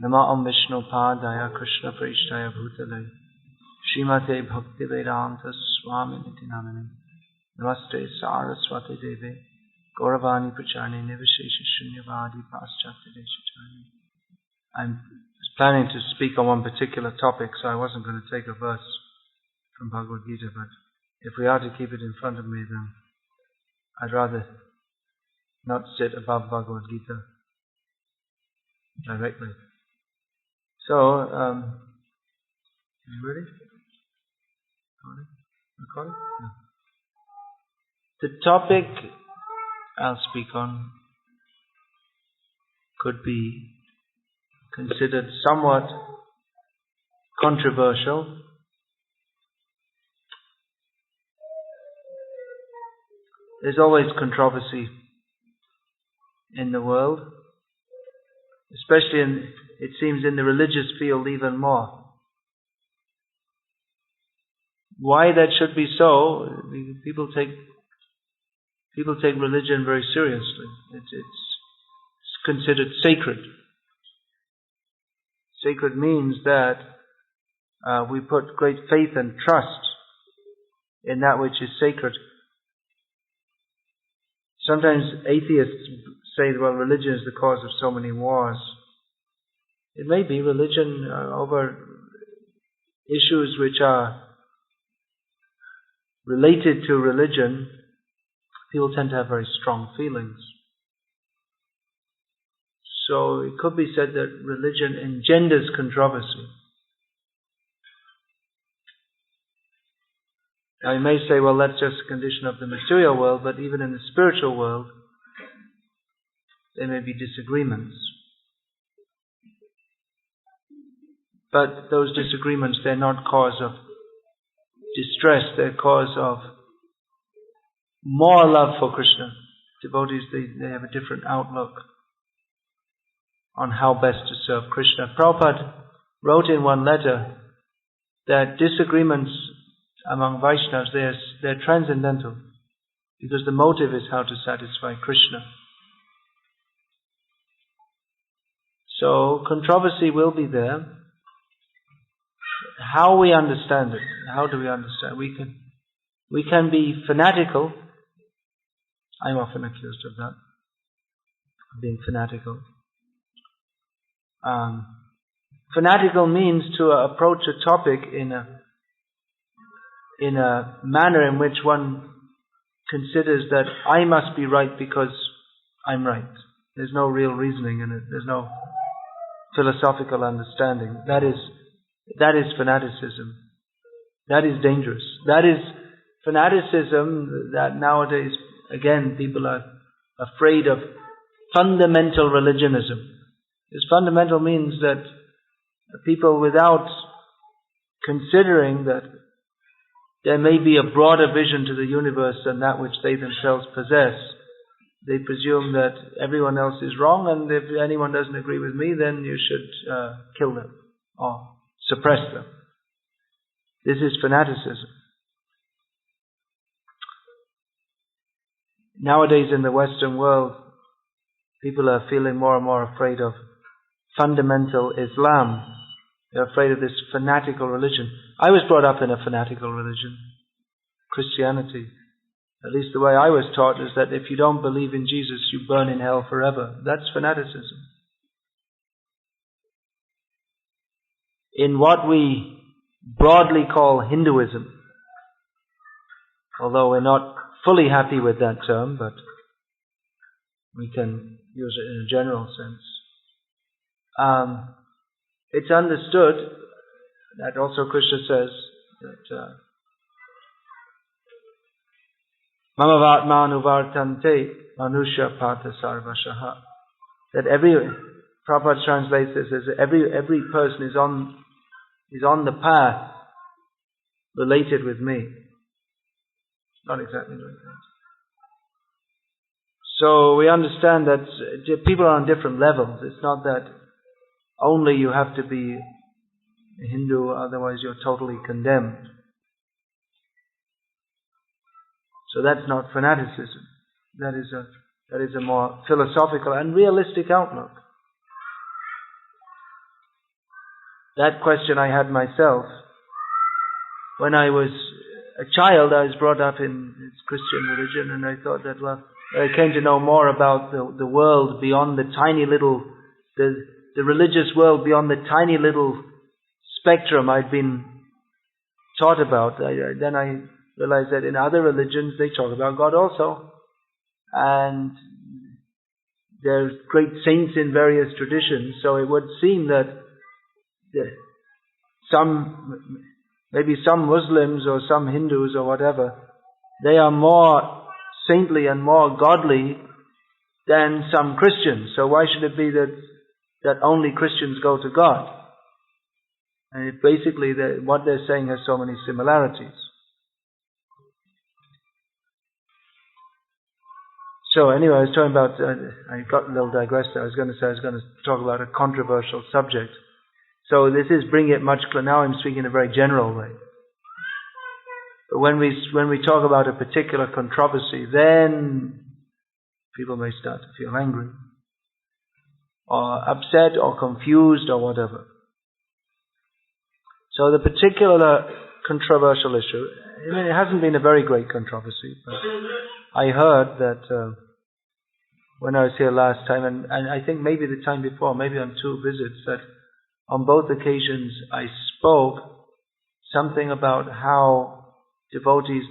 Namah Vishnu Padaya Krishna Preshtaya Bhutale Srimate Bhakti Vedanta Swami Niti Namane Namaste Saraswati Deve Gauravani Pracharne Nivashesha Shunyavadi Paschatya Deshacharne. I'm planning to speak on one particular topic, so I wasn't going to take a verse from Bhagavad Gita, but if we are to keep it in front of me, then I'd rather not sit above Bhagavad Gita directly. So, are you ready? Recording? Yeah. The topic I'll speak on could be considered somewhat controversial. There's always controversy in the world, especially it seems in the religious field even more. Why that should be so? People take religion very seriously. It's considered sacred. Sacred means that we put great faith and trust in that which is sacred. Sometimes atheists say, well, religion is the cause of so many wars. It may be religion over issues which are related to religion. People tend to have very strong feelings. So it could be said that religion engenders controversy. Now you may say, well, that's just a condition of the material world, but even in the spiritual world, there may be disagreements. But those disagreements, they're not cause of distress, they're cause of more love for Krishna. Devotees, they have a different outlook on how best to serve Krishna. Prabhupada wrote in one letter that disagreements among Vaishnavas, they're transcendental, because the motive is how to satisfy Krishna. So controversy will be there. How we understand it, how do we understand? We can be fanatical. I'm often accused of that, of being fanatical. Fanatical means to approach a topic in a manner in which one considers that I must be right because I'm right. There's no real reasoning in it. There's no philosophical understanding. That is fanaticism. That is dangerous. That is fanaticism that nowadays, again, people are afraid of fundamental religionism. This fundamental means that people, without considering that there may be a broader vision to the universe than that which they themselves possess, they presume that everyone else is wrong, and if anyone doesn't agree with me, then you should kill them or suppress them. This is fanaticism. Nowadays in the Western world, people are feeling more and more afraid of fundamental Islam. They're afraid of this fanatical religion. I was brought up in a fanatical religion, Christianity. At least the way I was taught is that if you don't believe in Jesus, you burn in hell forever. That's fanaticism. In what we broadly call Hinduism, although we're not fully happy with that term, but we can use it in a general sense. It's understood that also Krishna says that Mamavatmanuvartante Manusha Pata Sarvashaha. That Prabhupada translates this as every person is on the path related with me. Not exactly like that. So we understand that people are on different levels. It's not that only you have to be a Hindu, otherwise you're totally condemned. So that's not fanaticism. That is a more philosophical and realistic outlook. that question I had myself. When I was a child, I was brought up in Christian religion, and I thought that, well, I came to know more about the world beyond the tiny little, the religious world beyond the tiny little spectrum I'd been taught about. Then I realized that in other religions they talk about God also. And there's great saints in various traditions, so it would seem that maybe some Muslims or some Hindus or whatever, they are more saintly and more godly than some Christians. So why should it be that only Christians go to God? And basically what they're saying has so many similarities. So anyway, I was talking about, I got a little digressed there. I was going to talk about a controversial subject. So this is bringing it much closer. Now I'm speaking in a very general way. But when we talk about a particular controversy, then people may start to feel angry, or upset, or confused, or whatever. So the particular controversial issue, it hasn't been a very great controversy, but I heard that when I was here last time, and I think maybe the time before, maybe on 2 visits, that on both occasions I spoke something about how devotees,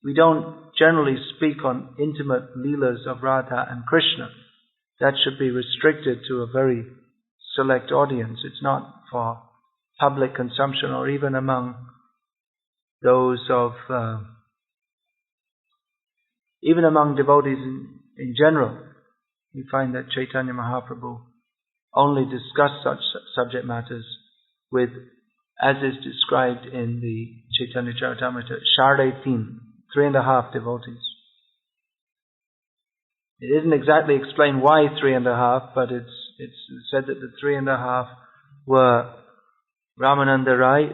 we don't generally speak on intimate leelas of Radha and Krishna. That should be restricted to a very select audience. It's not for public consumption, or even among those even among devotees in general. We find that Chaitanya Mahaprabhu only discussed such subject matters with, as is described in the Chaitanya Charitamrita, Shardai Teen, 3.5 devotees. It isn't exactly explained why 3.5, but it's said that the 3.5 were Ramananda Rai,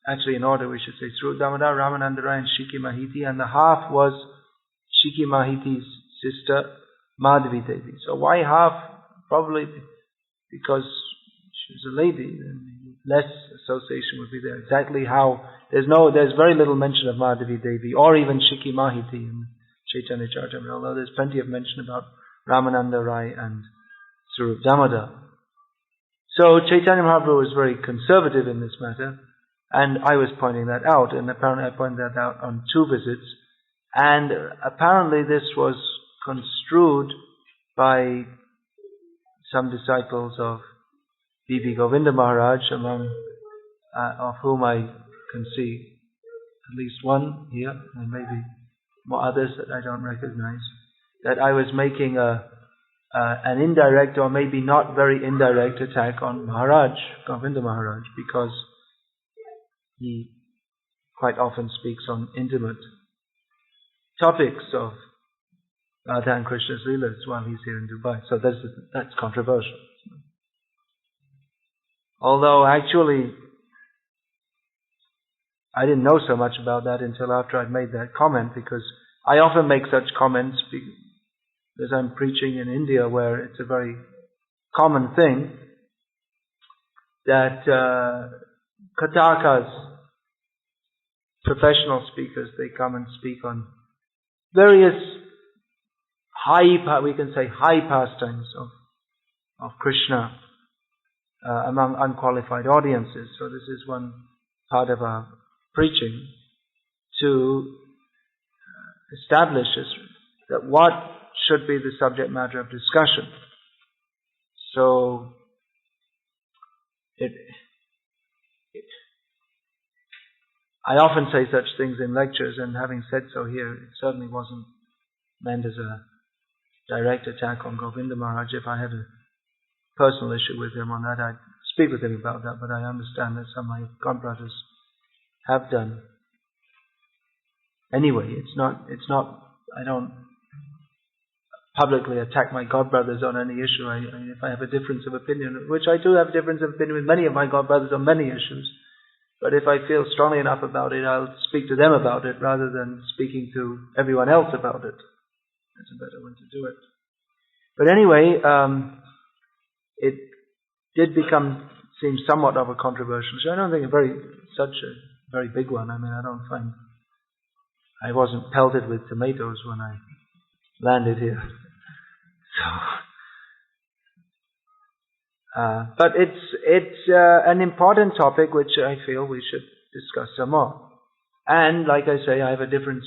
actually in order we should say Srup Damodar, Ramananda Rai and Shiki Mahiti, and the half was Shiki Mahiti's sister Madhavi Devi. So why half? Probably because she was a lady, and less association would be there. Exactly how, there's very little mention of Madhavi Devi or even Shiki Mahiti in Chaitanya Charitamrita, although there's plenty of mention about Ramananda Rai and Swarup Damodar. So Chaitanya Mahaprabhu was very conservative in this matter, and I was pointing that out, and apparently I pointed that out on 2 visits, and apparently this was construed by some disciples of B.B. Govinda Maharaj, among of whom I can see at least one here, and maybe more others that I don't recognize, that I was making an indirect, or maybe not very indirect, attack on Maharaj, Govinda Maharaj, because he quite often speaks on intimate topics of Radha and Krishna's Leelas while he's here in Dubai. So that's controversial. Although actually I didn't know so much about that until after I'd made that comment, because I often make such comments because I'm preaching in India, where it's a very common thing that Katakas, professional speakers, they come and speak on various high pastimes of Krishna among unqualified audiences. So this is one part of our preaching, to establish that what should be the subject matter of discussion. So I often say such things in lectures, and having said so here, it certainly wasn't meant as a direct attack on Govinda Maharaj. If I had a personal issue with him on that, I'd speak with him about that, but I understand that some of my godbrothers have done. Anyway, it's not, I don't publicly attack my godbrothers on any issue. If I have a difference of opinion, which I do have a difference of opinion with many of my godbrothers on many issues, but if I feel strongly enough about it, I'll speak to them about it rather than speaking to everyone else about it. That's a better way to do it. But anyway, it did become seems somewhat of a controversial issue. I don't think such a very big one. I mean, I wasn't pelted with tomatoes when I landed here. But it's an important topic which I feel we should discuss some more. And like I say, I have a difference,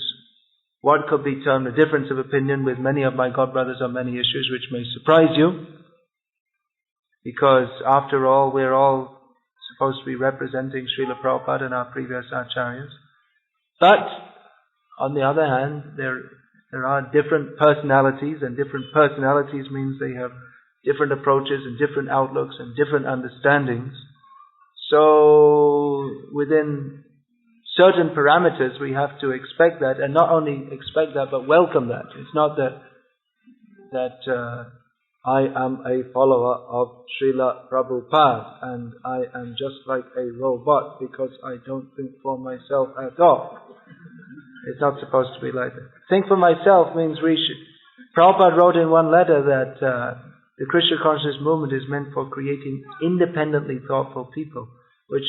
what could be termed a difference of opinion with many of my godbrothers on many issues which may surprise you. Because after all, we're all supposed to be representing Srila Prabhupada and our previous acharyas. But on the other hand, there are different personalities, and different personalities means they have different approaches and different outlooks and different understandings. So within certain parameters we have to expect that, and not only expect that but welcome that. It's not that I am a follower of Srila Prabhupada and I am just like a robot because I don't think for myself at all. It's not supposed to be like that. Think for myself means Prabhupada wrote in one letter that the Krishna consciousness movement is meant for creating independently thoughtful people. Which,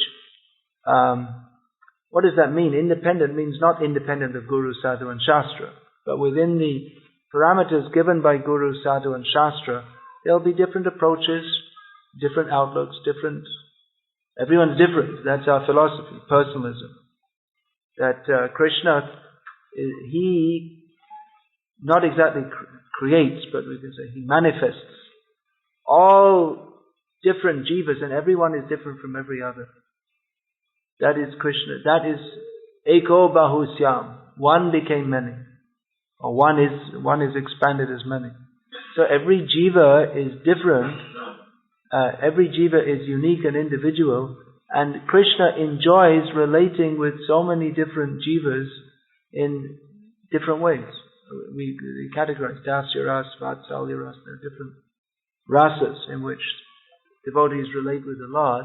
what does that mean? Independent means not independent of Guru, Sadhu and Shastra. But within the parameters given by Guru, Sadhu and Shastra, there'll be different approaches, different outlooks, everyone's different. That's our philosophy, personalism. That Krishna, he not exactly creates, but we can say he manifests all different jivas, and everyone is different from every other. That is Krishna. That is Eko Bahusyam. One became many. Or one is expanded as many. So every jiva is different. Every jiva is unique and individual. And Krishna enjoys relating with so many different jivas in different ways. We categorize Dasya Ras, Vatsalya Ras. There are different rasas in which devotees relate with the Lord.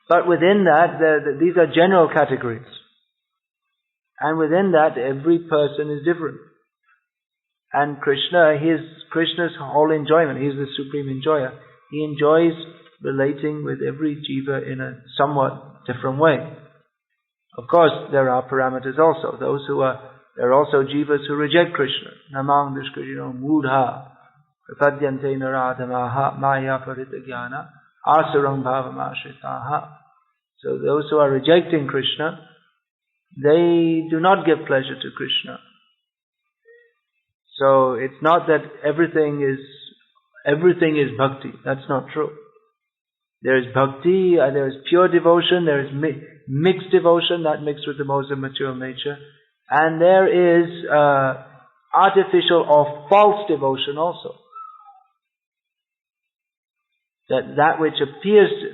But within that, these are general categories. And within that, every person is different. And Krishna's whole enjoyment, He's the supreme enjoyer. He enjoys relating with every jiva in a somewhat different way. Of course, there are parameters also. There are also jivas who reject Krishna. Namang Dushkrino Mudha Prapadyante Naradamaha Maya Parita Jnana Asarang Bhavamashitaha. So those who are rejecting Krishna, they do not give pleasure to Krishna. So it's not that everything is bhakti. That's not true. There is bhakti, there is pure devotion, there is mixed devotion, that mixed with the modes of material nature, and there is artificial or false devotion also. That which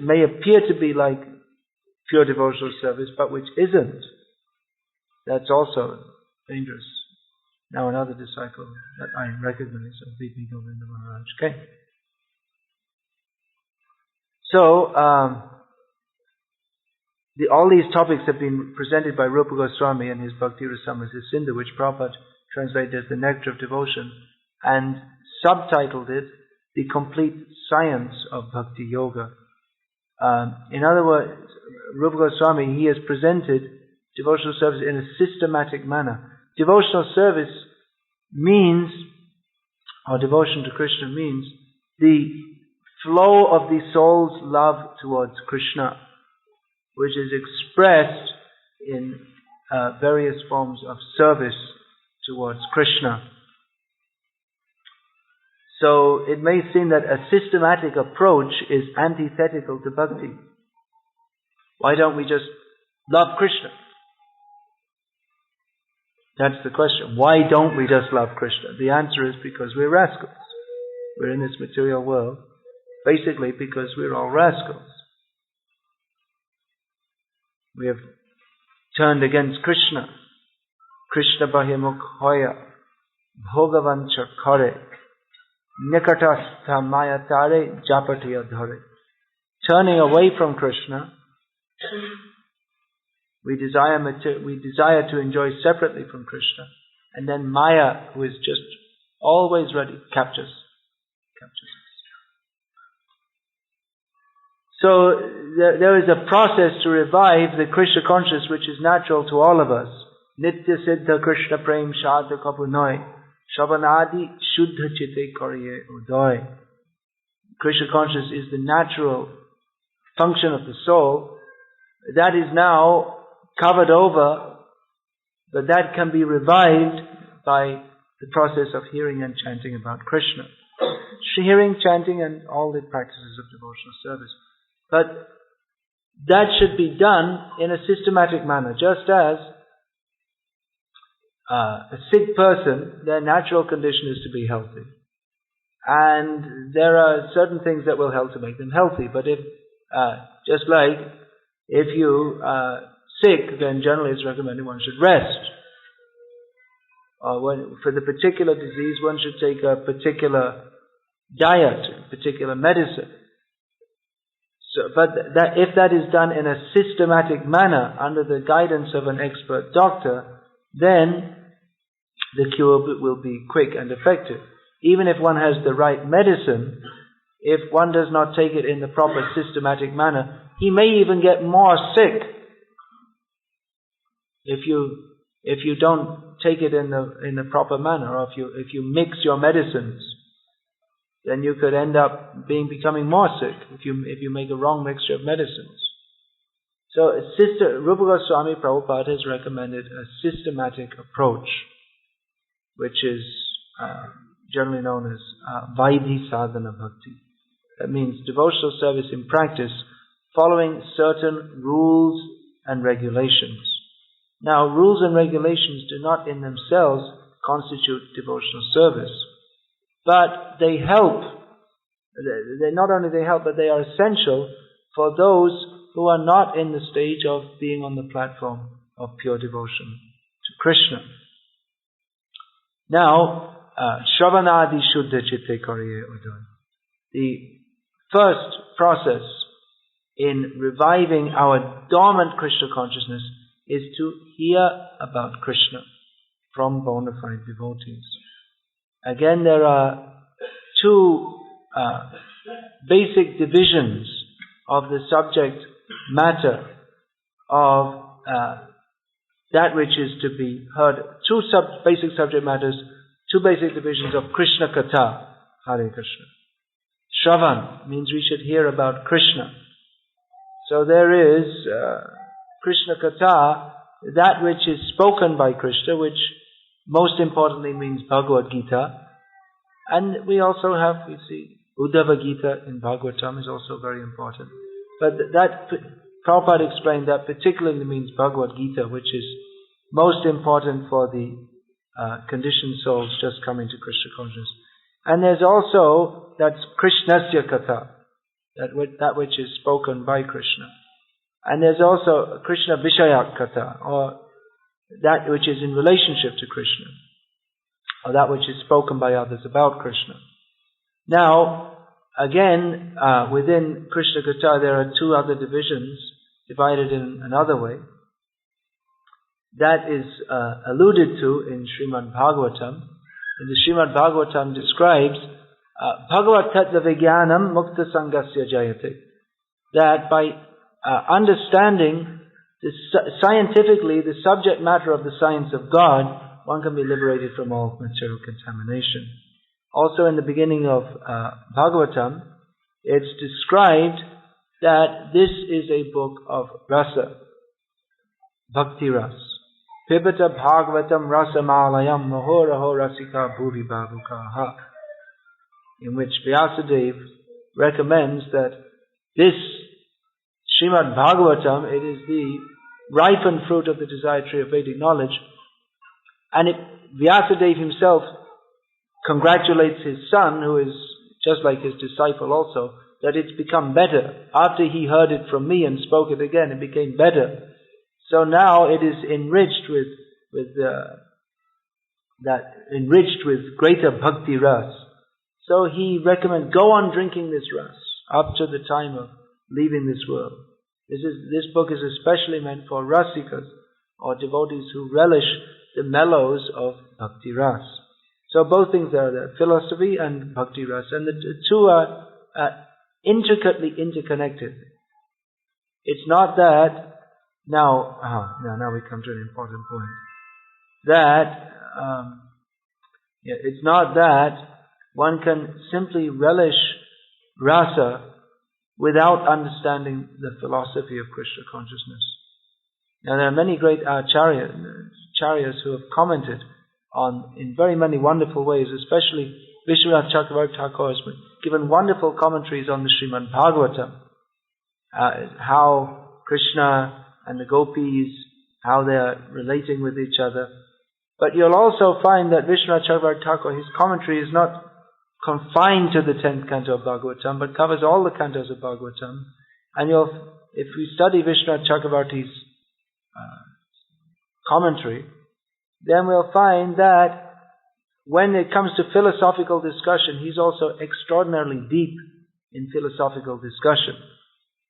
may appear to be like pure devotional service, but which isn't. That's also dangerous. Now another disciple that I recognize of V.P. Govinda Maharaj. Okay. So, all these topics have been presented by Rupa Goswami in his Bhakti Rasamrita Sindhu, which Prabhupada translated as the Nectar of Devotion, and subtitled it The Complete Science of Bhakti Yoga. In other words, Rupa Goswami, he has presented devotional service in a systematic manner. Devotional service means, or devotion to Krishna means, the flow of the soul's love towards Krishna, which is expressed in various forms of service towards Krishna. So it may seem that a systematic approach is antithetical to bhakti. Why don't we just love Krishna? That's the question. Why don't we just love Krishna? The answer is because we're rascals. We're in this material world basically because we're all rascals. We have turned against Krishna. Krishna bahimukh hoya bhogavancha kare nikatastha mayatare japatiya dhare. Turning away from Krishna, we desire to enjoy separately from Krishna, and then Maya, who is just always ready, captures us. So there is a process to revive the Krishna consciousness which is natural to all of us. Nitya Siddha Krishna Prem Shadha Kapunoi Shavanadi Shuddha Chitte Kariye Udoy. Krishna consciousness is the natural function of the soul. That is now covered over, but that can be revived by the process of hearing and chanting about Krishna. Hearing, chanting, and all the practices of devotional service. But that should be done in a systematic manner, just as a sick person, their natural condition is to be healthy. And there are certain things that will help to make them healthy. But if, just like if you are sick, then generally it's recommended one should rest. Or for the particular disease, one should take a particular diet, a particular medicine. So, but if that is done in a systematic manner under the guidance of an expert doctor, then the cure will be quick and effective. Even if one has the right medicine, if one does not take it in the proper systematic manner, he may even get more sick. If you don't take it in the proper manner, or if you mix your medicines, then you could end up becoming more sick if you make a wrong mixture of medicines. So Rupa Goswami Prabhupada has recommended a systematic approach, which is generally known as Vaidhi Sadhana Bhakti. That means devotional service in practice, following certain rules and regulations. Now, rules and regulations do not in themselves constitute devotional service, but they help. Not only they help, but they are essential for those who are not in the stage of being on the platform of pure devotion to Krishna. Now, Shravanadi Shuddha Chitte Kariye Udoy. The first process in reviving our dormant Krishna consciousness is to hear about Krishna from bona fide devotees. Again, there are two basic divisions of the subject matter of that which is to be heard. Two basic subject matters, two basic divisions of Krishna Katha, Hare Krishna. Shravan means we should hear about Krishna. So there is Krishna Katha, that which is spoken by Krishna, which most importantly means Bhagavad Gita. And we also have, we see, Uddhava Gita in Bhagavatam is also very important. But that, Prabhupada explained that particularly means Bhagavad Gita, which is most important for the conditioned souls just coming to Krishna consciousness. And there's also, that's Krishnasya Katha, that which is spoken by Krishna. And there's also Krishna Vishayak Katha, or that which is in relationship to Krishna, or that which is spoken by others about Krishna. Now, again, within Krishna Katha there are two other divisions, divided in another way. That is alluded to in Srimad Bhagavatam. And the Srimad Bhagavatam describes Bhagavat Tattva Vijnanam Mukta Sangasya Jayate. That by understanding scientifically the subject matter of the science of God, one can be liberated from all material contamination. Also in the beginning of Bhagavatam, it's described that this is a book of Rasa, Bhakti Ras. Pibata Bhagavatam Rasamalayam Mahoraho Rasika Bhuvi Bhavukaha, in which Vyasadeva recommends that this Srimad Bhagavatam, it is the ripened fruit of the desired tree of Vedic knowledge, and Vyasadeva himself congratulates his son, who is just like his disciple also, that it's become better. After he heard it from me and spoke it again, it became better. So now it is enriched with greater bhakti ras. So he recommends, go on drinking this ras up to the time of leaving this world. This book is especially meant for rasikas, or devotees who relish the mellows of bhakti ras. So both things are there, philosophy and bhakti ras, and the two are intricately interconnected. It's not that, now we come to an important point. That, it's not that one can simply relish rasa without understanding the philosophy of Krishna consciousness. Now there are many great acharyas who have commented on, in very many wonderful ways, especially Vishwanath Chakravarti Thakur has given wonderful commentaries on the Srimad Bhagavatam. How Krishna and the gopis, how they are relating with each other. But you'll also find that Vishwanath Chakravarti Thakur, his commentary is not confined to the 10th canto of Bhagavatam, but covers all the cantos of Bhagavatam. And if we study Vishwanath Chakravarti's commentary, then we'll find that when it comes to philosophical discussion, he's also extraordinarily deep in philosophical discussion.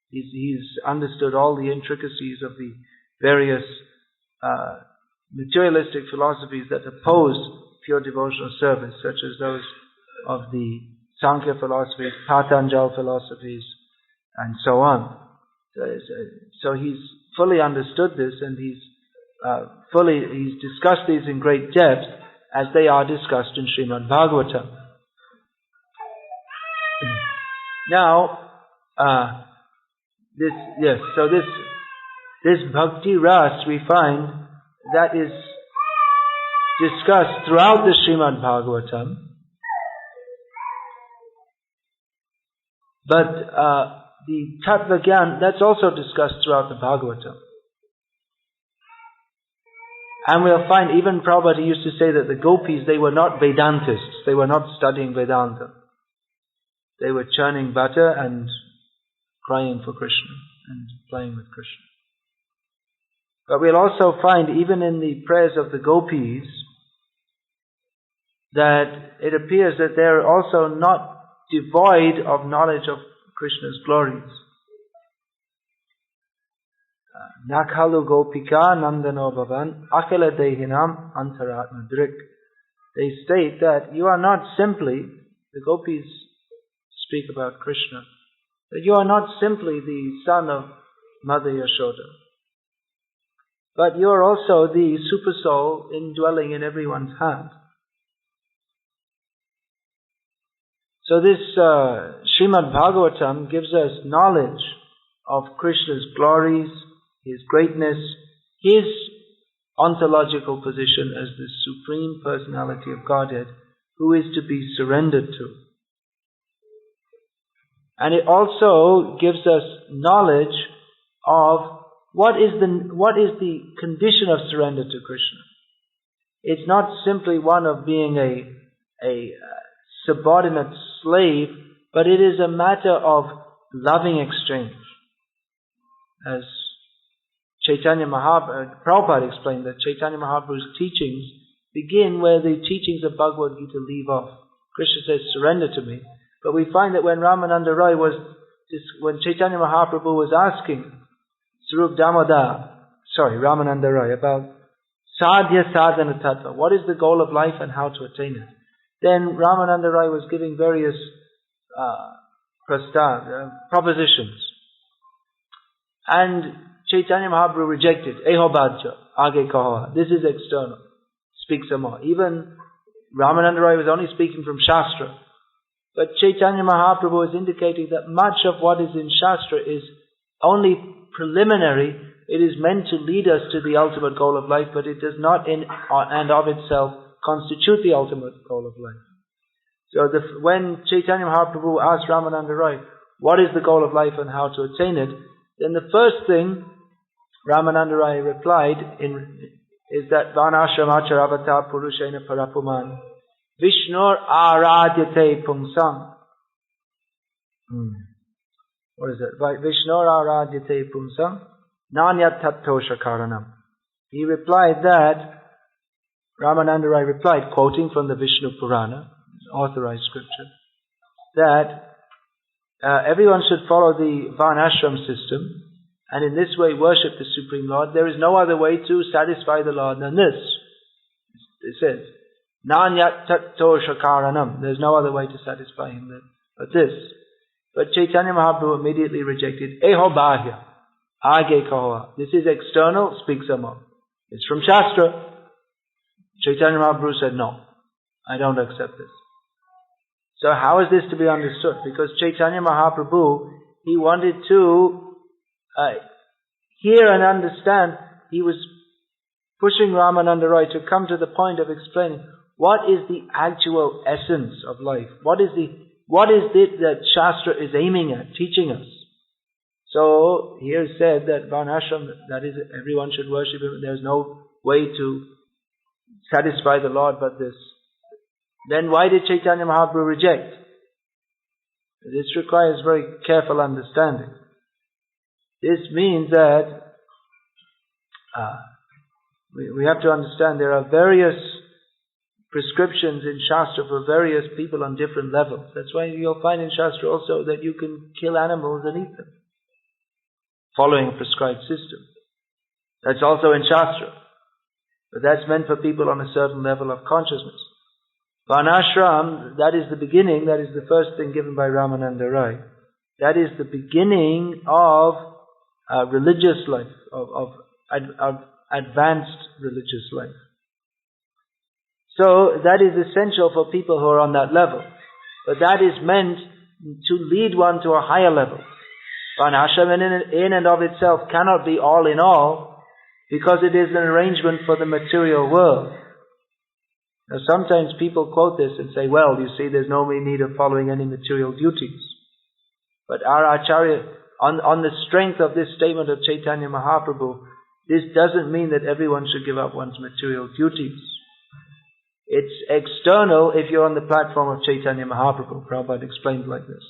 He's understood all the intricacies of the various materialistic philosophies that oppose pure devotional service, such as those of the Sankhya philosophies, Patanjal philosophies, and so on. So he's fully understood this, and he's discussed these in great depth as they are discussed in Srimad Bhagavatam. Now, this Bhakti Ras we find that is discussed throughout the Srimad Bhagavatam, but the Tattva Gyan, that's also discussed throughout the Bhagavatam. And we'll find, even Prabhupada used to say that the gopis, they were not Vedantists, they were not studying Vedanta. They were churning butter and crying for Krishna and playing with Krishna. But we'll also find, even in the prayers of the gopis, that it appears that they're also not devoid of knowledge of Krishna's glories. Nakhalu gopika nandano bhavan akala dehinam antaratma drik. They state that you are not simply, the gopis speak about Krishna, that you are not simply the son of Mother Yashoda, but you are also the super soul indwelling in everyone's heart. So this Srimad Bhagavatam gives us knowledge of Krishna's glories, His greatness, His ontological position as the Supreme Personality of Godhead, who is to be surrendered to. And it also gives us knowledge of what is the condition of surrender to Krishna. It's not simply one of being a subordinate slave, but it is a matter of loving exchange. As Chaitanya Mahaprabhu, Prabhupada explained that Chaitanya Mahaprabhu's teachings begin where the teachings of Bhagavad Gita leave off. Krishna says, surrender to me. But we find that when Ramananda Roy when Chaitanya Mahaprabhu was asking Ramananda Roy about Sadhya Sadhana Tattva, what is the goal of life and how to attain it? Then Ramananda Roy was giving various propositions. And Chaitanya Mahaprabhu rejected. Eho bhajya, age kaho. This is external. Speak some more. Even Ramananda Roy was only speaking from Shastra. But Chaitanya Mahaprabhu is indicating that much of what is in Shastra is only preliminary. It is meant to lead us to the ultimate goal of life, but it does not in and of itself constitute the ultimate goal of life. So when Chaitanya Mahaprabhu asked Ramananda Roy, what is the goal of life and how to attain it, then the first thing Ramananda Roy replied is that Vanashramacharabhata Purushena Parapuman Vishnur Aradyate Pumsam. What is it? Vishnur Aradyate Pumsam Nanyat Tattosha Karanam. He replied that, Ramananda Roy replied, quoting from the Vishnu Purana, authorized scripture, that everyone should follow the Varnashram system, and in this way worship the Supreme Lord. There is no other way to satisfy the Lord than this. It says, Nanyat Tato Shakaranam. There's no other way to satisfy Him but this. But Chaitanya Mahaprabhu immediately rejected, Eho Bahya. Aage kaho. This is external, speak some more. It's from Shastra. Chaitanya Mahaprabhu said, no, I don't accept this. So how is this to be understood? Because Chaitanya Mahaprabhu, he wanted to hear and understand. He was pushing Ramananda Roy to come to the point of explaining what is the actual essence of life. What is it that Shastra is aiming at, teaching us? So here said that Varnashram, that is, everyone should worship him. There's no way to satisfy the Lord but this. Then why did Chaitanya Mahaprabhu reject? This requires very careful understanding. This means that we have to understand there are various prescriptions in Shastra for various people on different levels. That's why you'll find in Shastra also that you can kill animals and eat them, following a prescribed system. That's also in Shastra. But that's meant for people on a certain level of consciousness. Varnashram, that is the beginning, that is the first thing given by Ramananda Rai. That is the beginning of religious life, of advanced religious life. So that is essential for people who are on that level. But that is meant to lead one to a higher level. Varnashram in and of itself cannot be all in all, because it is an arrangement for the material world. Now sometimes people quote this and say, well, you see, there's no need of following any material duties. But our Acharya, on the strength of this statement of Chaitanya Mahaprabhu, this doesn't mean that everyone should give up one's material duties. It's external if you're on the platform of Chaitanya Mahaprabhu. Prabhupada explained like this.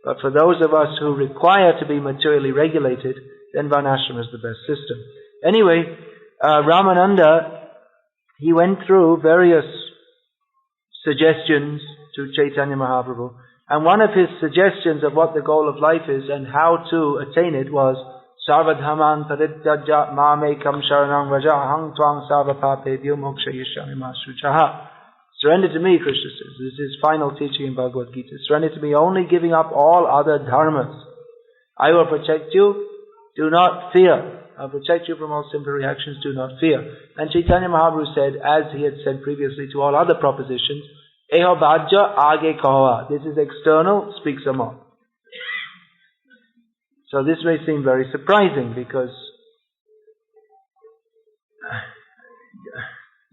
But for those of us who require to be materially regulated, then Varnashram is the best system. Anyway, Ramananda, he went through various suggestions to Chaitanya Mahaprabhu. And one of his suggestions of what the goal of life is and how to attain it was Sarvadhaman parityaja mamekam sharanam vraja hang twang sarvapapebhyo mokshayishyami ma shuchaha. Surrender to me, Krishna says. This is his final teaching in Bhagavad Gita. Surrender to me, only giving up all other dharmas. I will protect you. Do not fear. I'll protect you from all simple reactions. Do not fear. And Chaitanya Mahaprabhu said, as he had said previously to all other propositions, Eho bhajya age kaha. This is external, speak some more. So this may seem very surprising because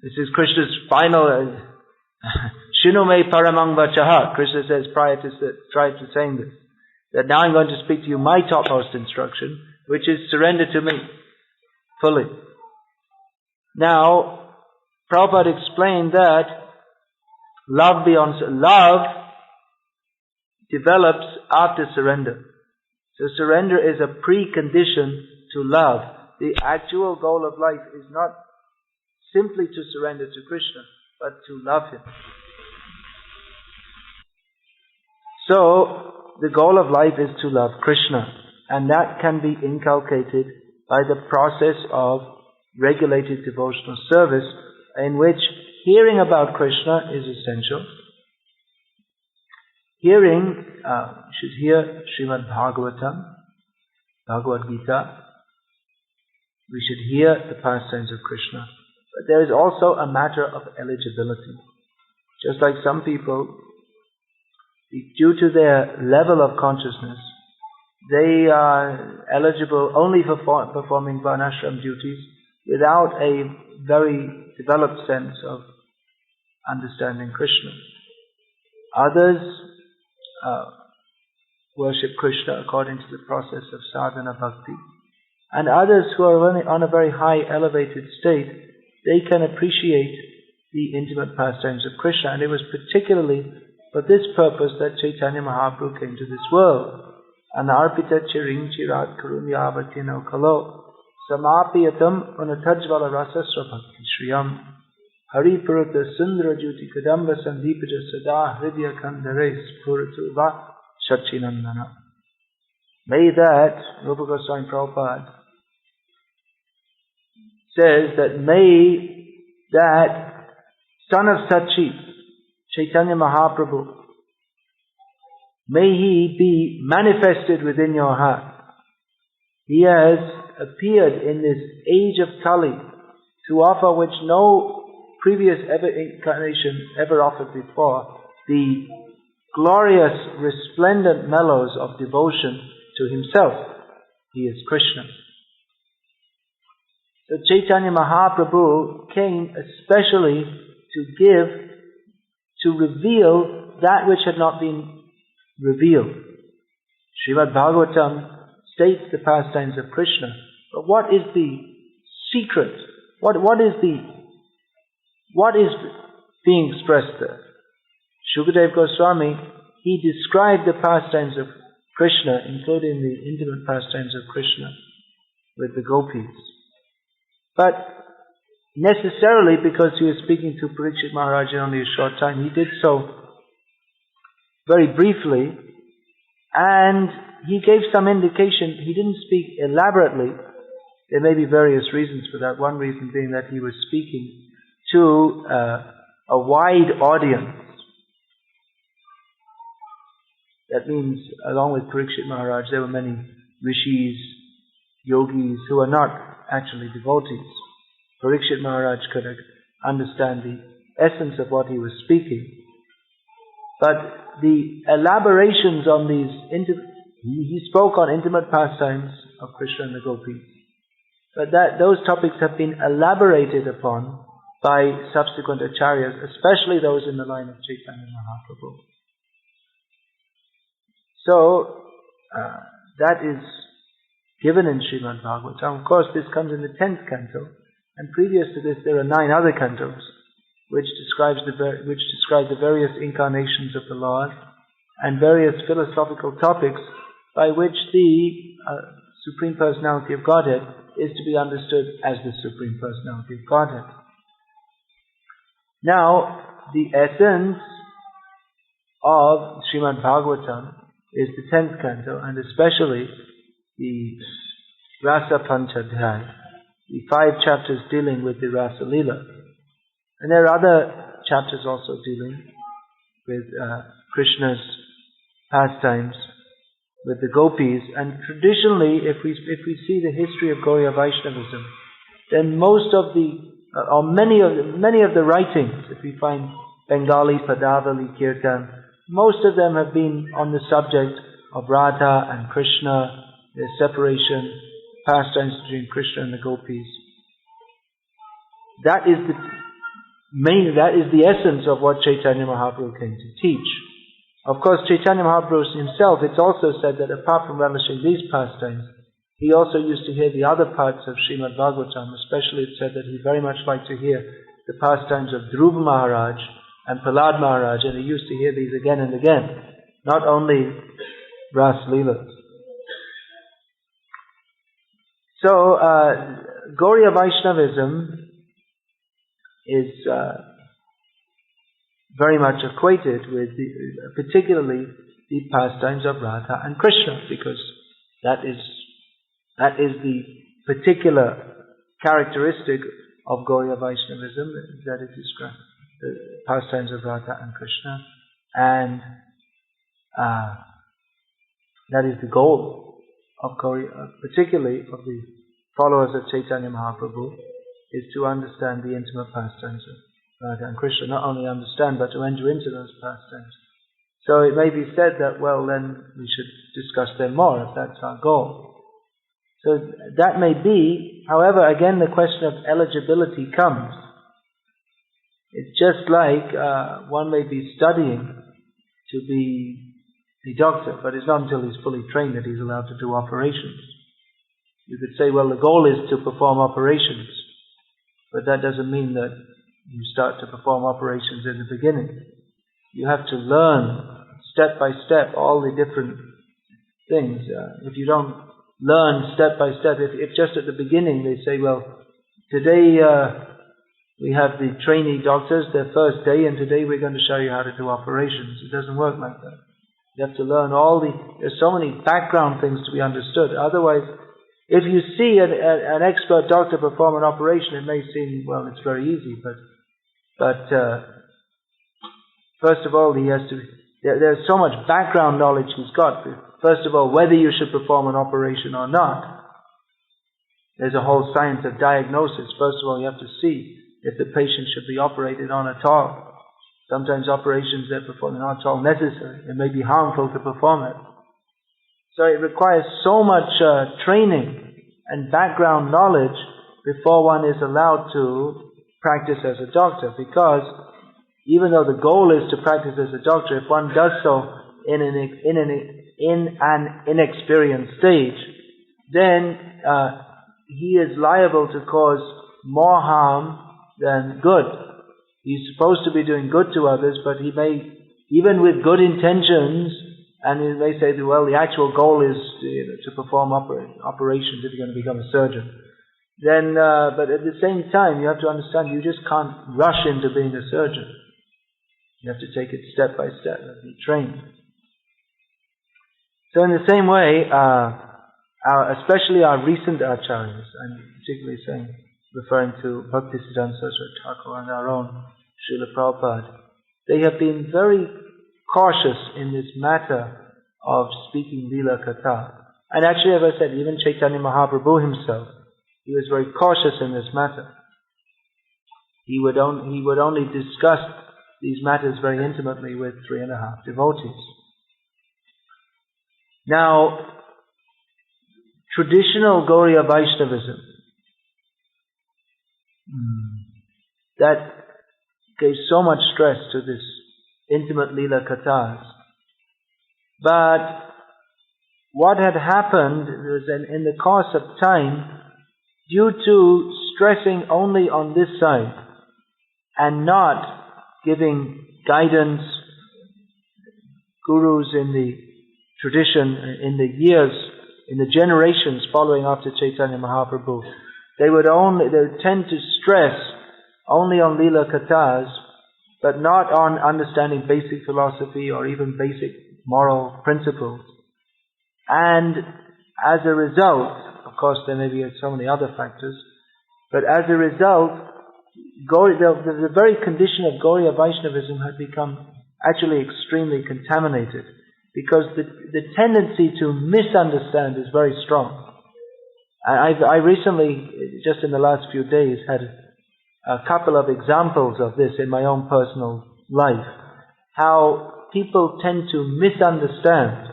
this is Krishna's final Shinu me paramang vachaha. Krishna says prior to saying this, that now I'm going to speak to you my topmost instruction, which is surrender to me fully. Now, Prabhupada explained that love develops after surrender. So surrender is a precondition to love. The actual goal of life is not simply to surrender to Krishna, but to love Him. So, the goal of life is to love Krishna, and that can be inculcated by the process of regulated devotional service, in which hearing about Krishna is essential. Hearing, you should hear Srimad Bhagavatam, Bhagavad Gita. We should hear the pastimes of Krishna. But there is also a matter of eligibility. Just like some people, due to their level of consciousness, they are eligible only for performing varnashram duties without a very developed sense of understanding Krishna. Others worship Krishna according to the process of sadhana bhakti. And others who are on a very high elevated state, they can appreciate the intimate pastimes of Krishna. And it was particularly for this purpose that Chaitanya Mahaprabhu came to this world. Anarpita chiring chirat karunyavatina kalo samapiyatam unatajvala rasasra bhakti shriyam hari purata sundra juti kadamba sandipita sada hridya kandare spuratu va shachinandana. May that, Rupa Goswami Prabhupada says that may that son of Sachi, Chaitanya Mahaprabhu, may he be manifested within your heart. He has appeared in this age of Kali to offer which no previous incarnation ever offered before, the glorious, resplendent mellows of devotion to himself. He is Krishna. So Chaitanya Mahaprabhu came especially to reveal that which had not been revealed. Srimad Bhagavatam states the pastimes of Krishna, but what is the secret? What is being expressed there? Shukadeva Goswami, he described the pastimes of Krishna, including the intimate pastimes of Krishna with the gopis. But necessarily, because he was speaking to Parikshit Maharaj in only a short time, he did so very briefly, and he gave some indication. He didn't speak elaborately. There may be various reasons for that. One reason being that he was speaking to a wide audience. That means, along with Parikshit Maharaj, there were many rishis, yogis, who are not actually devotees. Parikshit Maharaj could understand the essence of what he was speaking. But the elaborations on these, he spoke on intimate pastimes of Krishna and the gopis. But those topics have been elaborated upon by subsequent acharyas, especially those in the line of Chaitanya Mahaprabhu. So, that is given in Srimad Bhagavatam. Of course, this comes in the 10th canto, and previous to this there are 9 other cantos which describe the various incarnations of the Lord and various philosophical topics by which the Supreme Personality of Godhead is to be understood as the Supreme Personality of Godhead. Now, the essence of Srimad Bhagavatam is the 10th canto, and especially the Rasa Panchadhyaya, the 5 chapters dealing with the Rasa lila. And there are other chapters also dealing with Krishna's pastimes with the gopis. And traditionally, if we see the history of Gauriya Vaishnavism, then many of the writings, if we find Bengali Padavali Kirtan, most of them have been on the subject of Radha and Krishna, their separation, pastimes between Krishna and the gopis. That is the essence of what Chaitanya Mahaprabhu came to teach. Of course, Chaitanya Mahaprabhu himself, it's also said that apart from relishing these pastimes, he also used to hear the other parts of Srimad Bhagavatam. Especially, it said that he very much liked to hear the pastimes of Dhruva Maharaj and Prahlad Maharaj, and he used to hear these again and again, not only Ras Leelas. So, Gauriya Vaishnavism is very much equated with particularly the pastimes of Radha and Krishna, because that is the particular characteristic of Gauriya Vaishnavism, that it describes the pastimes of Radha and Krishna, and that is the goal of Gauriya, particularly of the followers of Chaitanya Mahaprabhu, is to understand the intimate pastimes of Radha and Krishna. Not only understand, but to enter into those pastimes. So it may be said that, well, then we should discuss them more, if that's our goal. So that may be. However, again, the question of eligibility comes. It's just like one may be studying to be a doctor, but it's not until he's fully trained that he's allowed to do operations. You could say, well, the goal is to perform operations, but that doesn't mean that you start to perform operations in the beginning. You have to learn step by step all the different things. If you don't learn step by step, if just at the beginning they say, well, today we have the trainee doctors, their first day, and today we're going to show you how to do operations. It doesn't work like that. You have to learn there's so many background things to be understood. Otherwise, if you see an expert doctor perform an operation, it may seem, well, it's very easy, but first of all, there's so much background knowledge he's got. First of all, whether you should perform an operation or not, there's a whole science of diagnosis. First of all, you have to see if the patient should be operated on at all. Sometimes operations they're performing are not at all necessary. It may be harmful to perform it. So it requires so much training and background knowledge before one is allowed to practice as a doctor. Because even though the goal is to practice as a doctor, if one does so in an inexperienced stage, then he is liable to cause more harm than good. He's supposed to be doing good to others, but he may, even with good intentions, and he may say, well, the actual goal is to perform operations if you're going to become a surgeon. Then, but at the same time, you have to understand you just can't rush into being a surgeon. You have to take it step by step and be trained. So in the same way, especially our recent acharyas, I'm particularly referring to Bhakti Siddhanta Saraswati Thakur and our own Srila Prabhupada, they have been very cautious in this matter of speaking lila katha. And actually, as I said, even Chaitanya Mahaprabhu himself, he was very cautious in this matter. He would only discuss these matters very intimately with 3.5 devotees. Now, traditional Gauriya Vaishnavism, that gave so much stress to this intimate lila kathas. But what had happened was in the course of time, due to stressing only on this side and not giving guidance, gurus in the tradition, in the generations following after Chaitanya Mahaprabhu, they would tend to stress only on lila kathas, but not on understanding basic philosophy or even basic moral principles. And as a result, of course there may be so many other factors, but as a result, the very condition of Gauriya Vaishnavism had become actually extremely contaminated, because the tendency to misunderstand is very strong. I recently, just in the last few days, had a couple of examples of this in my own personal life. How people tend to misunderstand,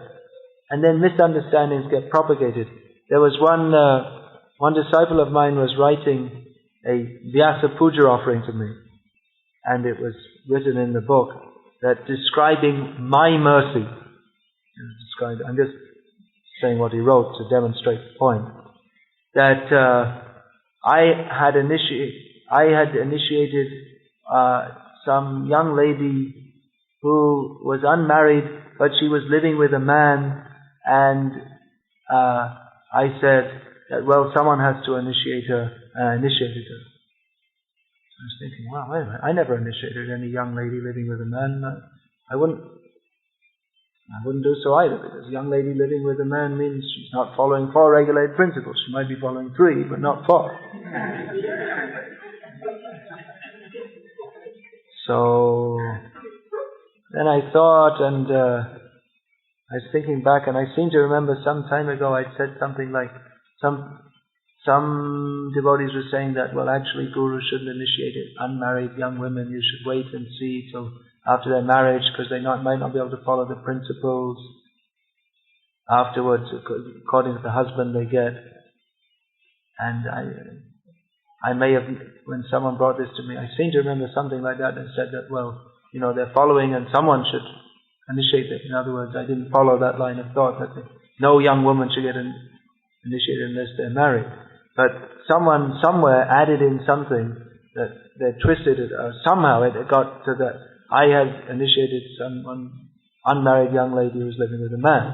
and then misunderstandings get propagated. There was one disciple of mine was writing a Vyasa Puja offering to me, and it was written in the book that describing my mercy. I'm just saying what he wrote to demonstrate the point. That I had initiated some young lady who was unmarried, but she was living with a man, and I said that, well, someone has to initiate her, and I initiated her. I was thinking, wow, wait a minute, I never initiated any young lady living with a man. I wouldn't do so either, because a young lady living with a man means she's not following 4 regulated principles. She might be following 3, but not 4. So then I thought, and I was thinking back, and I seem to remember some time ago I'd said something like, some devotees were saying that, well, actually gurus shouldn't initiate unmarried young women. You should wait and see till after their marriage, because they might not be able to follow the principles afterwards, according to the husband they get. And I may have, when someone brought this to me, I seem to remember something like that, and said that, well, they're following and someone should initiate it. In other words, I didn't follow that line of thought, that no young woman should get initiated unless they're married. But someone somewhere added in something that they twisted it, or somehow it got to that I had initiated some unmarried young lady who was living with a man.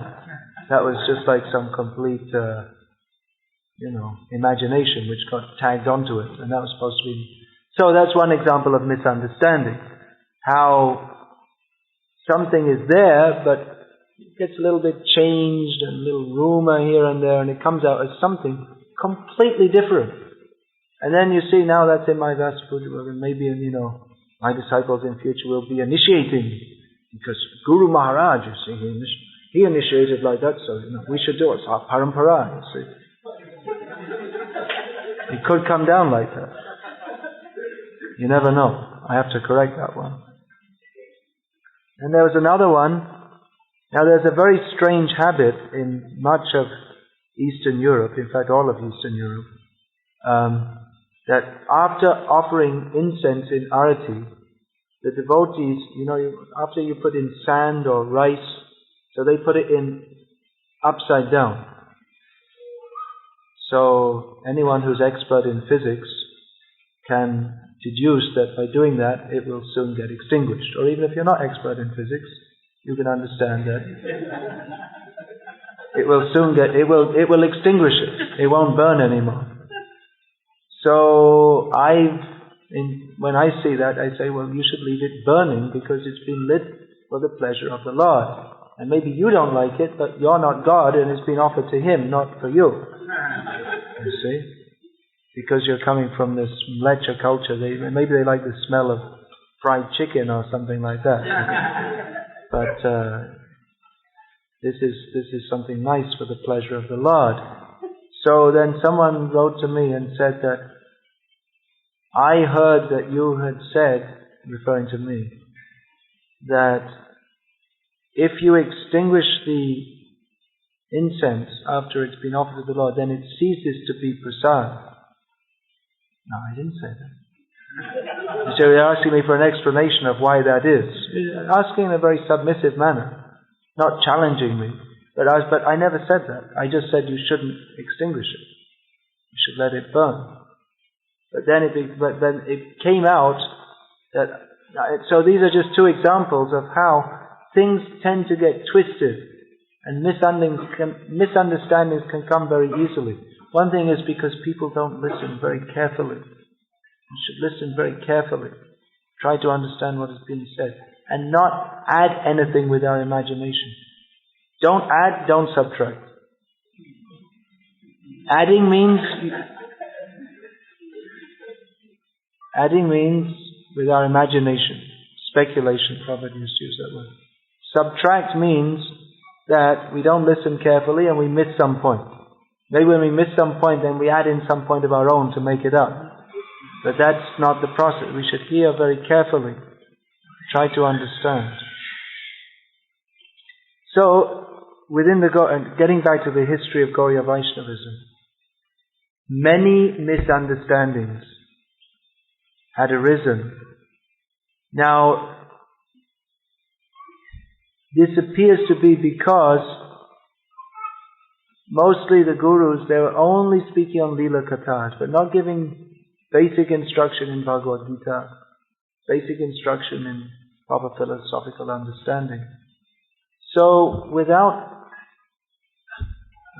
That was just like some complete, imagination which got tagged onto it, and that was supposed to be. So that's one example of misunderstanding. How something is there, but it gets a little bit changed, and a little rumor here and there, and it comes out as something completely different. And then you see, now that's in my Vyasa Puja, and maybe my disciples in future will be initiating, because Guru Maharaj, you see, he initiated like that, so we should do it. It's our parampara, you see. It could come down like that. You never know. I have to correct that one. And there was another one. Now there's a very strange habit in much of Eastern Europe, in fact all of Eastern Europe, that after offering incense in arati, the devotees, after you put in sand or rice, so they put it in upside down. So anyone who's expert in physics can deduce that by doing that it will soon get extinguished. Or even if you're not expert in physics, you can understand that it will extinguish it. It won't burn anymore. So when I see that, I say, well, you should leave it burning because it's been lit for the pleasure of the Lord. And maybe you don't like it, but you're not God and it's been offered to Him, not for you. You see? Because you're coming from this mlecha culture, maybe they like the smell of fried chicken or something like that. But this is something nice for the pleasure of the Lord. So then someone wrote to me and said that I heard that you had said, referring to me, that if you extinguish the incense after it's been offered to the Lord, then it ceases to be prasad. No, I didn't say that. So they're asking me for an explanation of why that is. Asking in a very submissive manner, not challenging me. But I never said that. I just said you shouldn't extinguish it. You should let it burn. But then it came out that. So these are just two examples of how things tend to get twisted, and misunderstandings can come very easily. One thing is because people don't listen very carefully. You should listen very carefully. Try to understand what is being said, and not add anything with our imagination. Don't add, don't subtract. Adding means with our imagination, speculation. Prabhupada used to use that word. Subtract means that we don't listen carefully and we miss some point. Maybe when we miss some point, then we add in some point of our own to make it up. But that's not the process. We should hear very carefully, try to understand. So, getting back to the history of Gaudiya Vaishnavism, many misunderstandings had arisen. Now, this appears to be because mostly the gurus, they were only speaking on lila kathas, but not giving basic instruction in Bhagavad Gita, basic instruction in proper philosophical understanding. So, without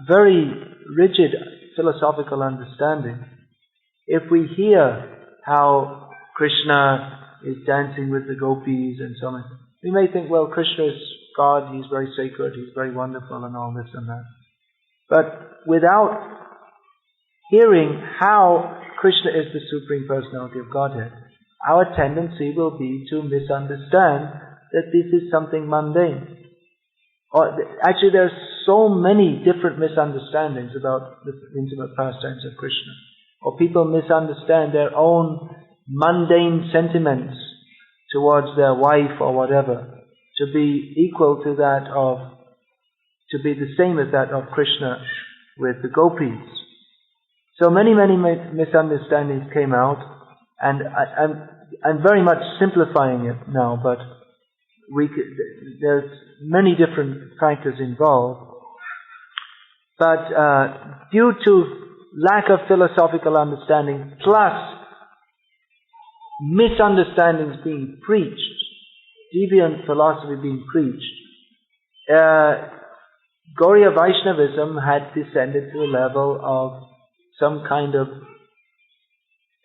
very rigid philosophical understanding, if we hear how Krishna is dancing with the gopis and so on, we may think, well, Krishna is God, He's very sacred, He's very wonderful and all this and that. But without hearing how Krishna is the Supreme Personality of Godhead, our tendency will be to misunderstand that this is something mundane. Actually, there are so many different misunderstandings about the intimate pastimes of Krishna. Or people misunderstand their own mundane sentiments towards their wife or whatever to be equal to that of, to be the same as that of Krishna with the gopis. So many misunderstandings came out, and I'm very much simplifying it now, but there's many different factors involved. But due to lack of philosophical understanding, plus misunderstandings being preached, deviant philosophy being preached, Gaudiya Vaishnavism had descended to the level of some kind of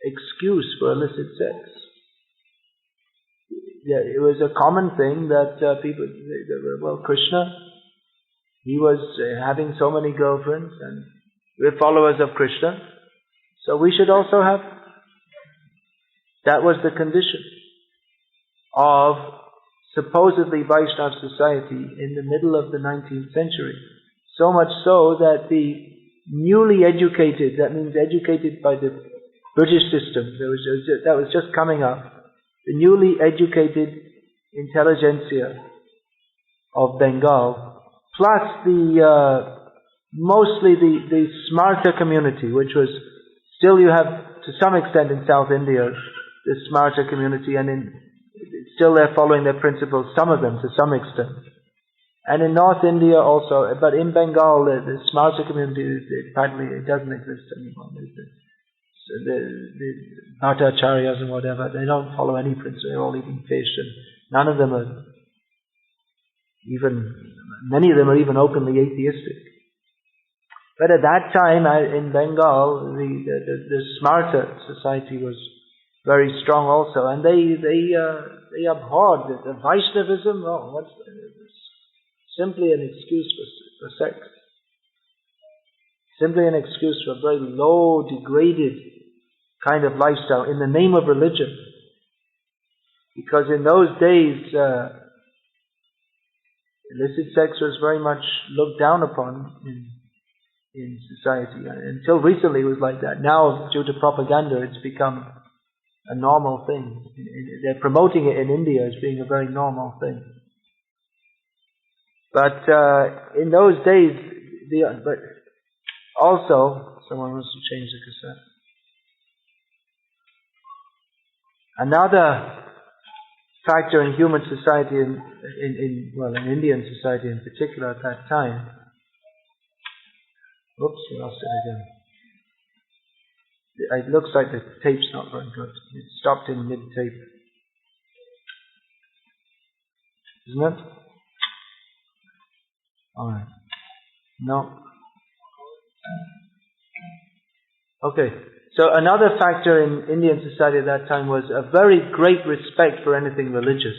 excuse for illicit sex. Yeah, it was a common thing that people, well, Krishna, he was having so many girlfriends, and we're followers of Krishna, so we should also have. That was the condition of supposedly Vaishnava society in the middle of the 19th century. So much so that the newly educated, that means educated by the British system, that was just coming up, the newly educated intelligentsia of Bengal, plus mostly the smarter community, which was still, you have to some extent in South India, the smarter community, and still they're following their principles, some of them to some extent. And in North India also, but in Bengal, the smarter community, practically it doesn't exist anymore. The Bhattacharyas and whatever, they don't follow any principle, they're all eating fish, and none of them are many of them are even openly atheistic. But at that time in Bengal, the smarter society was very strong also, and they abhorred the Vaishnavism. Oh, what's simply an excuse for sex. Simply an excuse for a very low, degraded kind of lifestyle in the name of religion. Because in those days, illicit sex was very much looked down upon in society. Until recently it was like that. Now, due to propaganda, it's become a normal thing. They're promoting it in India as being a very normal thing. But in those days, but also, someone wants to change the cassette. Another factor in human society, in Indian society in particular at that time. Oops, we lost it again. It looks like the tape's not very good. It stopped in mid-tape. Isn't it? Alright. No. Okay. So another factor in Indian society at that time was a very great respect for anything religious.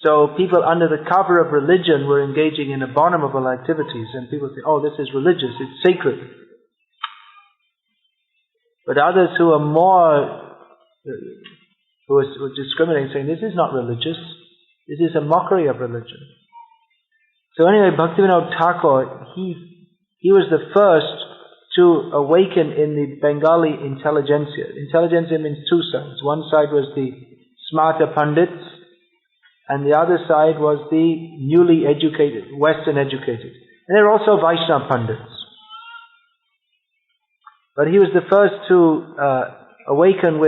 So people under the cover of religion were engaging in abominable activities, and people say, oh, this is religious, it's sacred. But others who are who were discriminating, saying, this is not religious, this is a mockery of religion. So anyway, Bhaktivinoda Thakur, he was the first to awaken in the Bengali intelligentsia. Intelligentsia means two sides. One side was the smarter pandits, and the other side was the newly educated, Western educated. And there were also Vaishnava pandits. But he was the first to awaken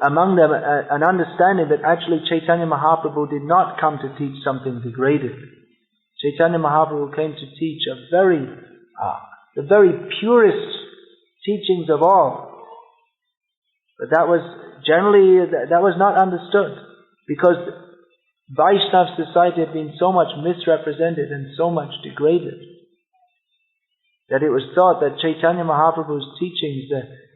among them an understanding that actually Chaitanya Mahaprabhu did not come to teach something degraded. Chaitanya Mahaprabhu came to teach the very purest teachings of all. But that was not understood, because Vaishnava society had been so much misrepresented and so much degraded that it was thought that Chaitanya Mahaprabhu's teachings,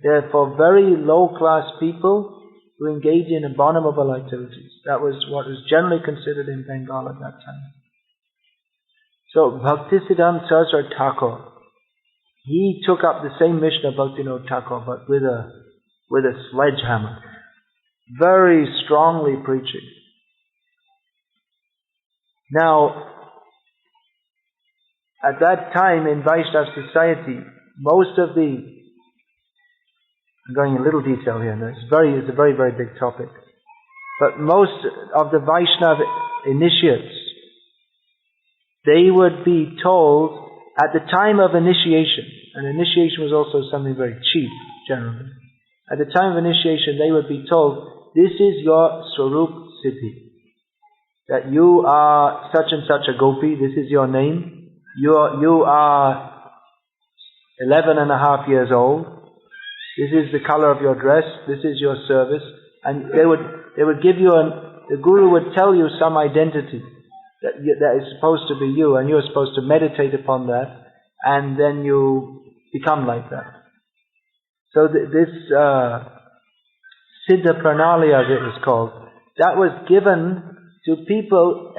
they're for very low-class people who engage in abominable activities. That was what was generally considered in Bengal at that time. So Bhaktisiddhanta Saraswati Thakur, he took up the same mission of Bhaktivinoda Thakur, but with a sledgehammer, very strongly preaching. Now, at that time in Vaishnava society, I'm going in a little detail here, it's a very, very big topic. But most of the Vaishnava initiates, they would be told at the time of initiation, and initiation was also something very cheap, generally. At the time of initiation, they would be told, this is your Swarup Siddhi. That you are such and such a gopi, this is your name. You are 11 and a half years old. This is the color of your dress. This is your service. And they would give you the Guru would tell you some identity that is supposed to be you, and you're supposed to meditate upon that, and then you become like that. So this Siddha Pranali, as it was called, that was given to people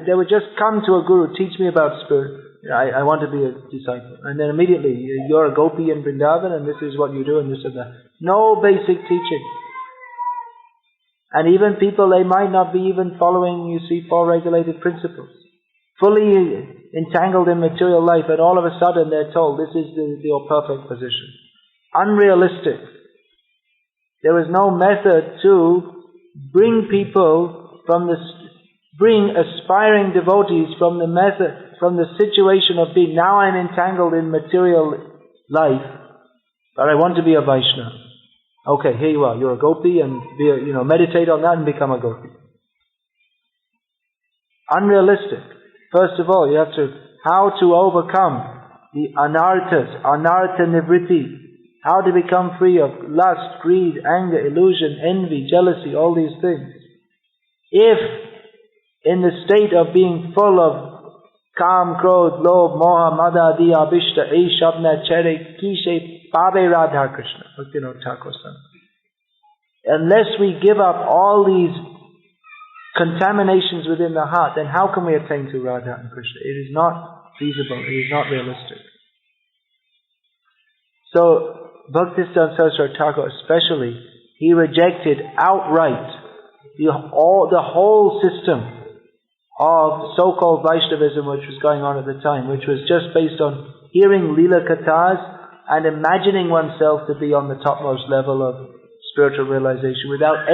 they would just come to a guru, teach me about spirit. I want to be a disciple. And then immediately, you're a gopi in Vrindavan, and this is what you do, and this and that. No basic teaching. And even people, they might not be even following, 4 regulated principles. Fully entangled in material life, and all of a sudden they're told this is your perfect position. Unrealistic. There was no method to bring people bring aspiring devotees from the situation of being, now I'm entangled in material life, but I want to be a Vaishnava. Okay, here you are. You're a gopi, and meditate on that and become a gopi. Unrealistic. First of all, you have how to overcome the anartha nivritti, how to become free of lust, greed, anger, illusion, envy, jealousy, all these things. If in the state of being full of kam, krodh, lobh, moha, mada, adi, abhishta, shabna, chere, kishe, pabe radha krishna, Bhaktivinoda Thakur said. Unless we give up all these contaminations within the heart, then how can we attain to Radha and Krishna? It is not feasible, it is not realistic. So, Bhaktisiddhanta Saraswati Thakur especially, he rejected outright the whole system of so-called Vaishnavism which was going on at the time, which was just based on hearing lila kathas and imagining oneself to be on the topmost level of spiritual realization without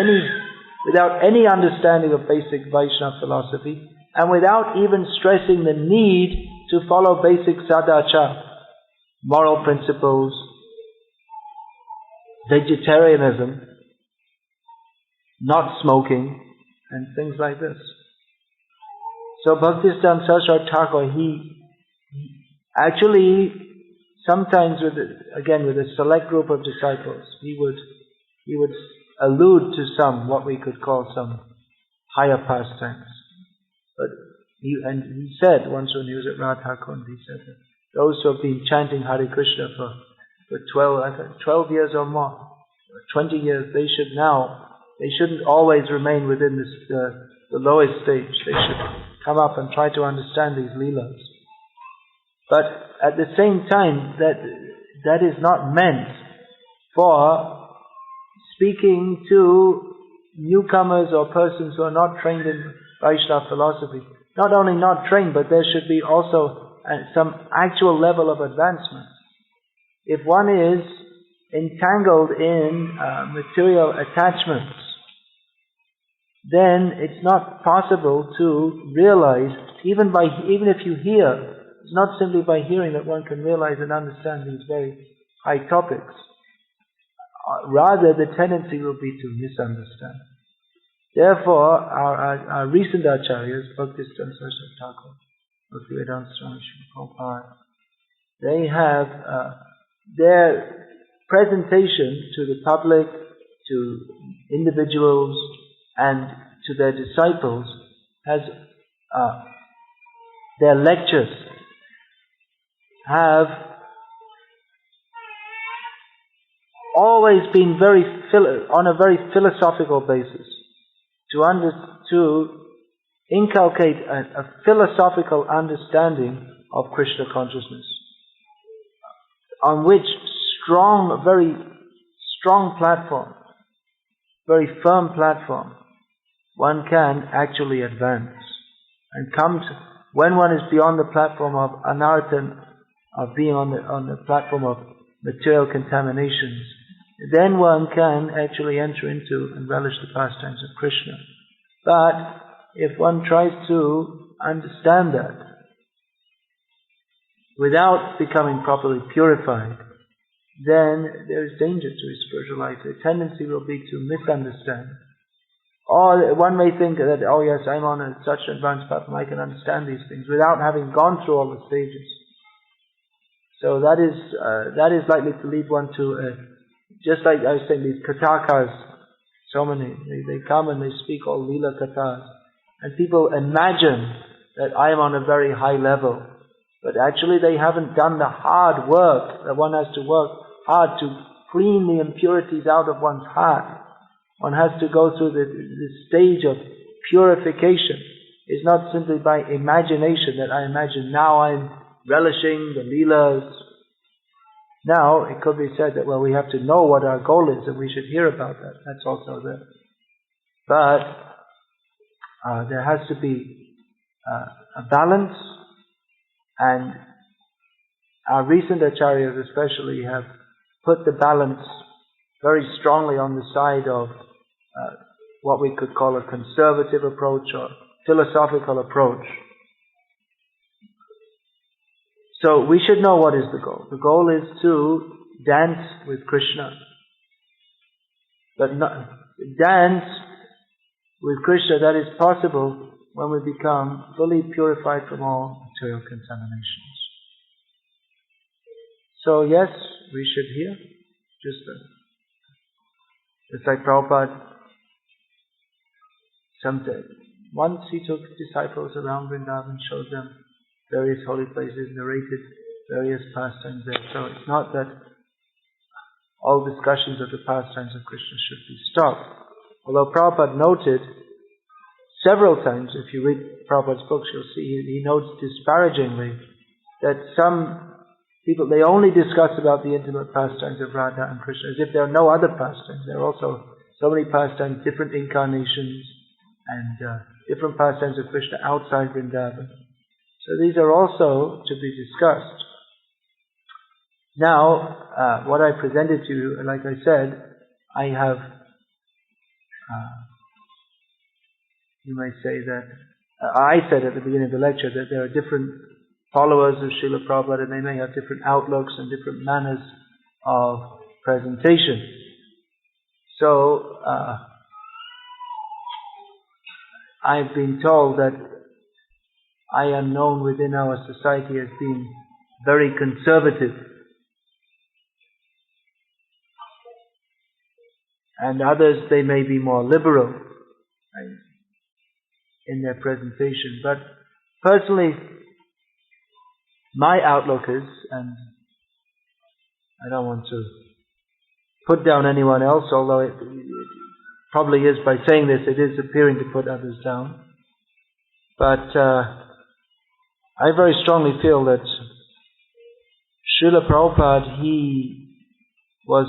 any understanding of basic Vaishnava philosophy, and without even stressing the need to follow basic sadachara, moral principles, vegetarianism, not smoking, and things like this. So Bhaktisiddhanta Saraswati Thakur, he actually, sometimes with a select group of disciples, he would allude to what we could call some higher pastimes. But he said once when he was at Radha Kund, he said that those who have been chanting Hare Krishna for 12 years or more, or 20 years, they shouldn't always remain within the lowest stage. They should come up and try to understand these leelas. But at the same time, that is not meant for speaking to newcomers or persons who are not trained in Vaishnava philosophy. Not only not trained, but there should be also some actual level of advancement. If one is entangled in material attachments, then it's not possible to realize, even if you hear, it's not simply by hearing that one can realize and understand these very high topics. Rather, the tendency will be to misunderstand. Therefore, our recent acharyas, Bhaktisiddhanta Saraswati Thakur, Bhaktivedanta Swami Prabhupada, they have their presentation to the public, to individuals, and to their disciples, has their lectures have always been on a very philosophical basis, to inculcate a philosophical understanding of Krishna consciousness, on which very strong platform, very firm platform, one can actually advance and when one is beyond the platform of anartha, of being on the platform of material contaminations, then one can actually enter into and relish the pastimes of Krishna. But if one tries to understand that without becoming properly purified, then there is danger to his spiritual life. The tendency will be to misunderstand. Or one may think that, oh yes, I'm on such an advanced platform, I can understand these things without having gone through all the stages. So that is likely to lead one to just like I was saying, these kathakas, so many, they come and they speak all lila kathas, and people imagine that I am on a very high level, but actually they haven't done the hard work that one has to work hard to clean the impurities out of one's heart. One has to go through the stage of purification. It's not simply by imagination that I imagine now I'm relishing the leelas. Now, it could be said that, well, we have to know what our goal is and we should hear about that. That's also there. But there has to be a balance And our recent acharyas especially have put the balance very strongly on the side of what we could call a conservative approach or philosophical approach. So we should know what is the goal. The goal is to dance with Krishna. But dance with Krishna, that is possible when we become fully purified from all material contaminations. So yes, we should hear. Just like Prabhupada, once he took disciples around Vrindavan, showed them various holy places, narrated various pastimes there. So it's not that all discussions of the pastimes of Krishna should be stopped. Although Prabhupada noted several times, if you read Prabhupada's books, you'll see he notes disparagingly that some people, they only discuss about the intimate pastimes of Radha and Krishna as if there are no other pastimes. There are also so many pastimes, different incarnations, and different pastimes of Krishna outside Vrindavan. So these are also to be discussed. Now, what I presented to you, like I said, I have, you may say that, I said at the beginning of the lecture that there are different followers of Srila Prabhupada and they may have different outlooks and different manners of presentation. So, I've been told that I am known within our society as being very conservative. And others, they may be more liberal in their presentation. But personally, my outlook is, and I don't want to put down anyone else, although it probably is, by saying this, it is appearing to put others down. But I very strongly feel that Srila Prabhupada, he was,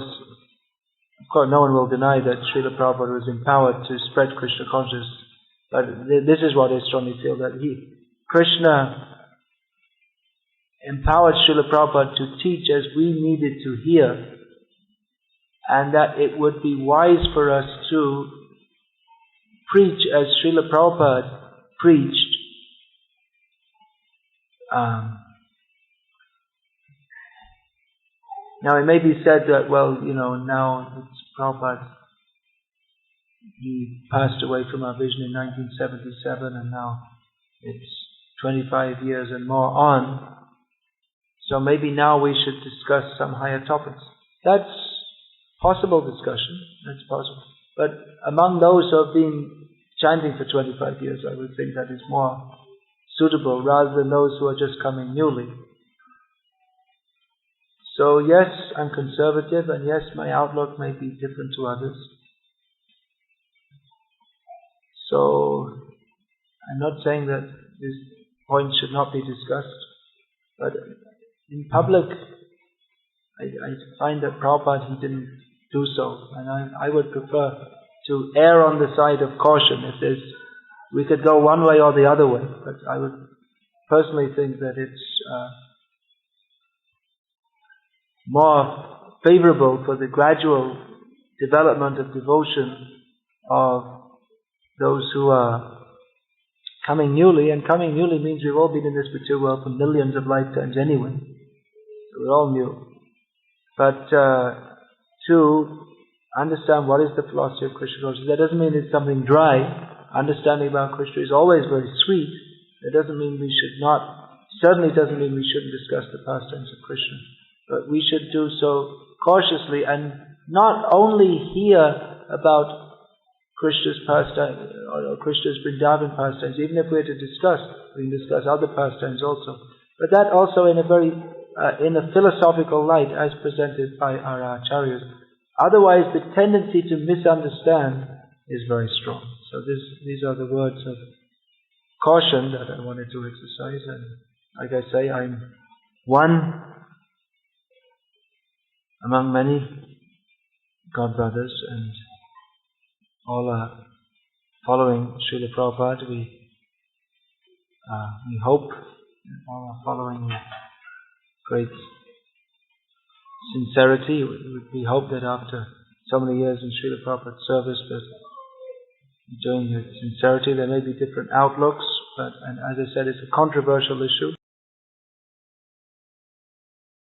of course no one will deny that Srila Prabhupada was empowered to spread Krishna consciousness, but this is what I strongly feel, that Krishna empowered Srila Prabhupada to teach as we needed to hear, and that it would be wise for us to preach as Srila Prabhupada preached. Now it may be said that, well, now it's Prabhupada, he passed away from our vision in 1977 and now it's 25 years and more on. So maybe now we should discuss some higher topics. That's possible discussion, that's possible. But among those who have been chanting for 25 years, I would think that is more suitable rather than those who are just coming newly. So yes, I'm conservative, and yes, my outlook may be different to others. So I'm not saying that this point should not be discussed, but in public, I find that Prabhupada, he didn't do so, and I would prefer to err on the side of caution. We could go one way or the other way, but I would personally think that it's more favorable for the gradual development of devotion of those who are coming newly, and coming newly means we've all been in this material world for millions of lifetimes anyway, so we're all new. But to understand what is the philosophy of Krishna consciousness, that doesn't mean it's something dry. Understanding about Krishna is always very sweet. It doesn't mean we should not, certainly doesn't mean we shouldn't discuss the pastimes of Krishna. But we should do so cautiously and not only hear about Krishna's pastime or Krishna's Vrindavan pastimes. Even if we're to discuss, we can discuss other pastimes also. But that also in a philosophical light as presented by our acharyas. Otherwise the tendency to misunderstand is very strong. So these are the words of caution that I wanted to exercise, and like I say, I'm one among many God brothers, and all are following Srila Prabhupada. We hope all are following with great sincerity. We hope that after so many years in Srila Prabhupada's service that doing with sincerity, there may be different outlooks, but and as I said, it's a controversial issue.